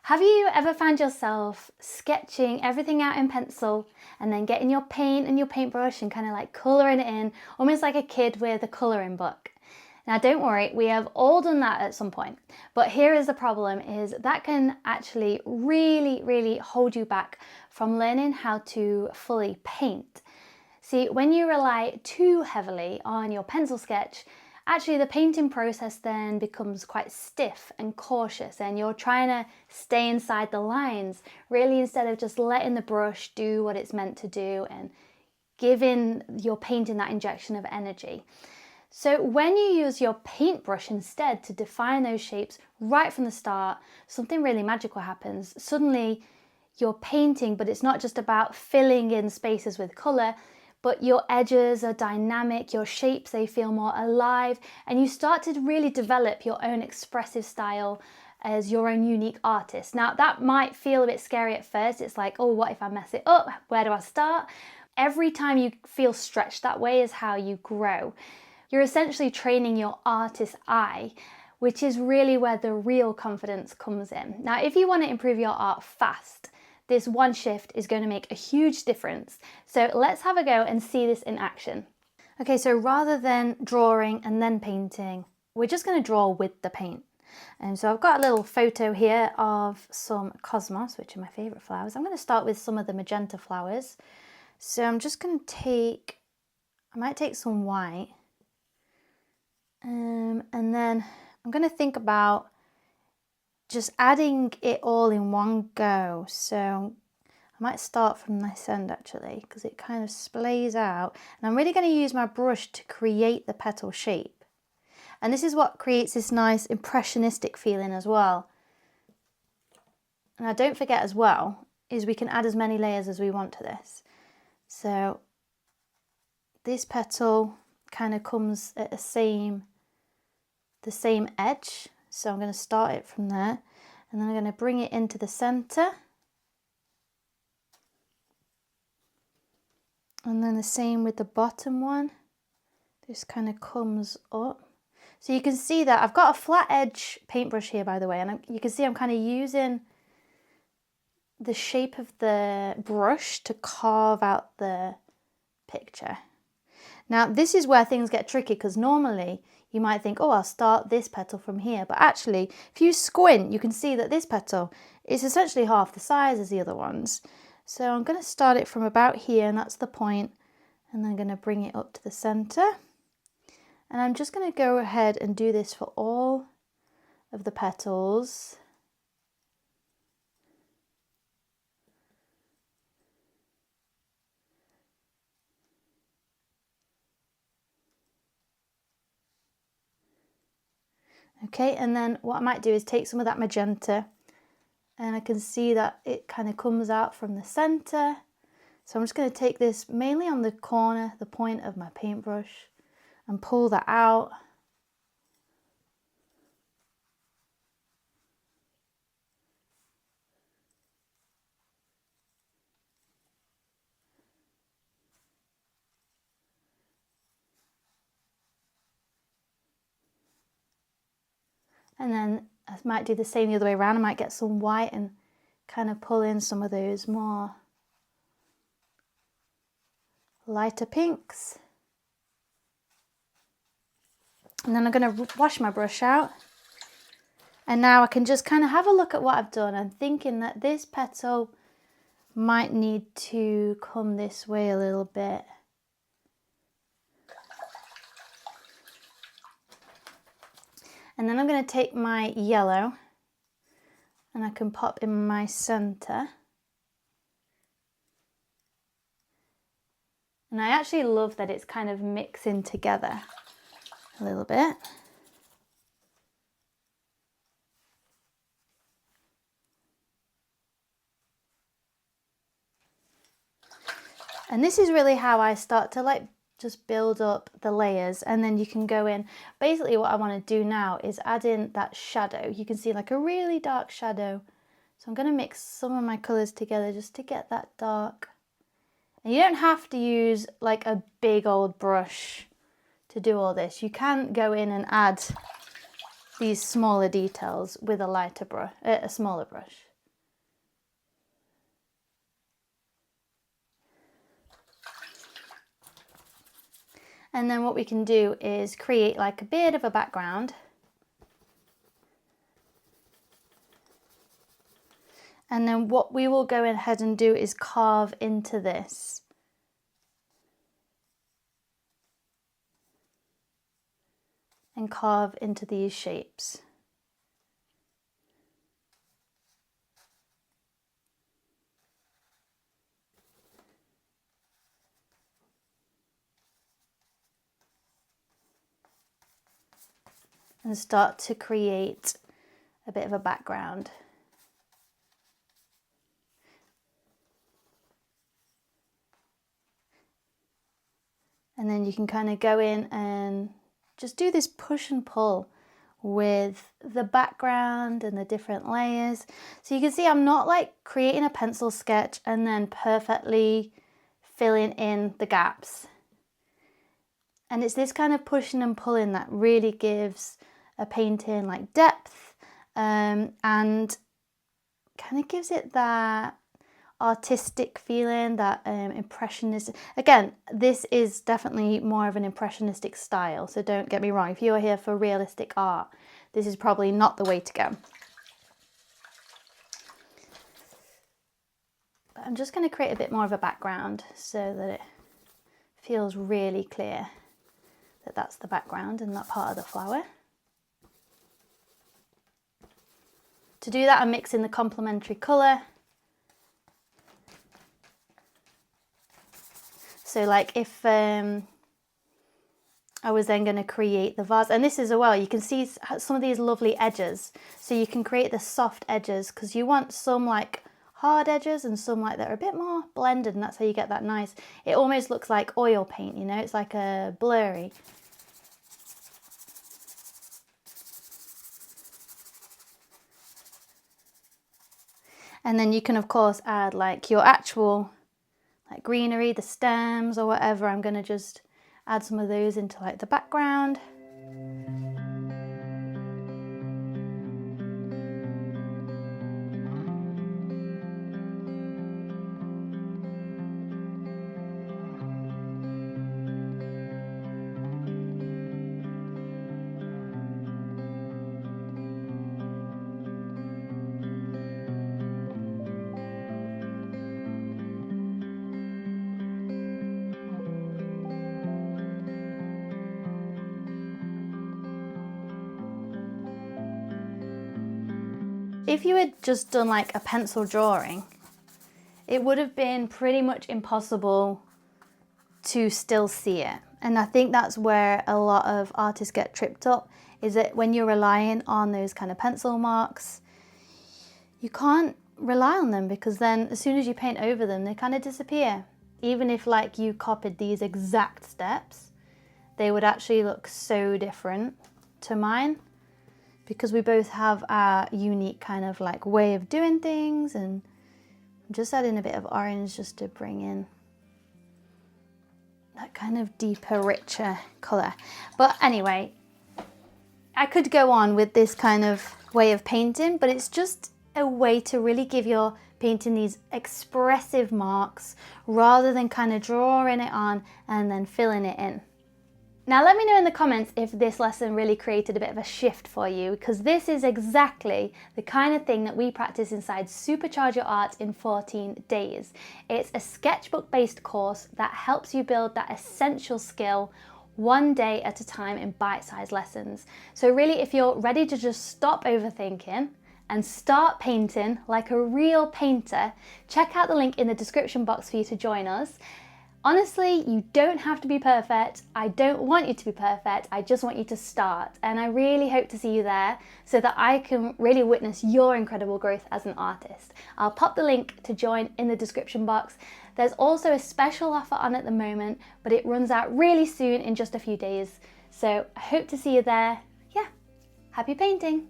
Have you ever found yourself sketching everything out in pencil and then getting your paint and your paintbrush and kind of like colouring it in, almost like a kid with a colouring book? Now don't worry, we have all done that at some point, but here is the problem, is that can actually really hold you back from learning how to fully paint. See, when you rely too heavily on your pencil sketch, actually the painting process then becomes quite stiff and cautious, and you're trying to stay inside the lines, really, instead of just letting the brush do what it's meant to do and giving your painting that injection of energy. So when you use your paintbrush instead to define those shapes right from the start, something really magical happens. Suddenly you're painting, but it's not just about filling in spaces with colour, but your edges are dynamic, your shapes, they feel more alive, and you start to really develop your own expressive style as your own unique artist. Now that might feel a bit scary at first. It's like, oh, what if I mess it up? Where do I start? Every time you feel stretched that way is how you grow. You're essentially training your artist's eye, which is really where the real confidence comes in. Now, if you want to improve your art fast, this one shift is going to make a huge difference. So let's have a go and see this in action. Okay, so rather than drawing and then painting, we're just going to draw with the paint. And so I've got a little photo here of some cosmos, which are my favourite flowers. I'm going to start with some of the magenta flowers. So I'm just going to I might take some white. And then I'm going to think about just adding it all in one go. So I might start from this end actually, because it kind of splays out. And I'm really going to use my brush to create the petal shape. And this is what creates this nice impressionistic feeling as well. Now don't forget as well, is we can add as many layers as we want to this. So this petal kind of comes at the same edge. So I'm going to start it from there, and then I'm going to bring it into the center. And then the same with the bottom one. This kind of comes up. So you can see that I've got a flat edge paintbrush here, by the way, and you can see I'm kind of using the shape of the brush to carve out the picture. Now this is where things get tricky, because normally you might think, oh, I'll start this petal from here. But actually, if you squint, you can see that this petal is essentially half the size as the other ones. So I'm going to start it from about here, and that's the point. And then I'm going to bring it up to the center. And I'm just going to go ahead and do this for all of the petals. Okay, and then what I might do is take some of that magenta, and I can see that it kind of comes out from the center. So I'm just going to take this mainly on the corner, the point of my paintbrush, and pull that out. And then I might do the same the other way around. I might get some white and kind of pull in some of those more lighter pinks. And then I'm going to wash my brush out. And now I can just kind of have a look at what I've done. I'm thinking that this petal might need to come this way a little bit. And then I'm going to take my yellow, and I can pop in my center. And I actually love that it's kind of mixing together a little bit. And this is really how I start to just build up the layers, and then you can go in. Basically what I want to do now is add in that shadow. You can see like a really dark shadow. So I'm going to mix some of my colours together just to get that dark. And you don't have to use like a big old brush to do all this. You can go in and add these smaller details with a lighter brush, a smaller brush. And then what we can do is create like a bit of a background. And then what we will go ahead and do is carve into this. And carve into these shapes. And start to create a bit of a background. And then you can kind of go in and just do this push and pull with the background and the different layers. So you can see I'm not like creating a pencil sketch and then perfectly filling in the gaps. And it's this kind of pushing and pulling that really gives a painting like depth, and kind of gives it that artistic feeling, that impressionist. Again, this is definitely more of an impressionistic style, so don't get me wrong. If you're here for realistic art, this is probably not the way to go. But I'm just going to create a bit more of a background so that it feels really clear that that's the background and not part of the flower. To do that, I'm mixing the complementary colour. So like if I was then going to create the vase, and this is as well, you can see some of these lovely edges. So you can create the soft edges because you want some like hard edges and some like that are a bit more blended, and that's how you get that nice, it almost looks like oil paint, you know, it's like a blurry. And then you can of course add like your actual like greenery, the stems or whatever. I'm going to just add some of those into like the background. If you had just done like a pencil drawing, it would have been pretty much impossible to still see it. And I think that's where a lot of artists get tripped up, is that when you're relying on those kind of pencil marks, you can't rely on them because then as soon as you paint over them, they kind of disappear. Even if like you copied these exact steps, they would actually look so different to mine, because we both have our unique kind of like way of doing things. And I'm just adding a bit of orange just to bring in that kind of deeper, richer colour. But anyway, I could go on with this kind of way of painting, but it's just a way to really give your painting these expressive marks rather than kind of drawing it on and then filling it in. Now let me know in the comments if this lesson really created a bit of a shift for you, because this is exactly the kind of thing that we practice inside Supercharge Your Art in 14 days. It's a sketchbook based course that helps you build that essential skill one day at a time in bite-sized lessons. So really, if you're ready to just stop overthinking and start painting like a real painter, check out the link in the description box for you to join us. Honestly, you don't have to be perfect. I don't want you to be perfect. I just want you to start. And I really hope to see you there so that I can really witness your incredible growth as an artist. I'll pop the link to join in the description box. There's also a special offer on at the moment, but it runs out really soon in just a few days. So I hope to see you there. Yeah, happy painting.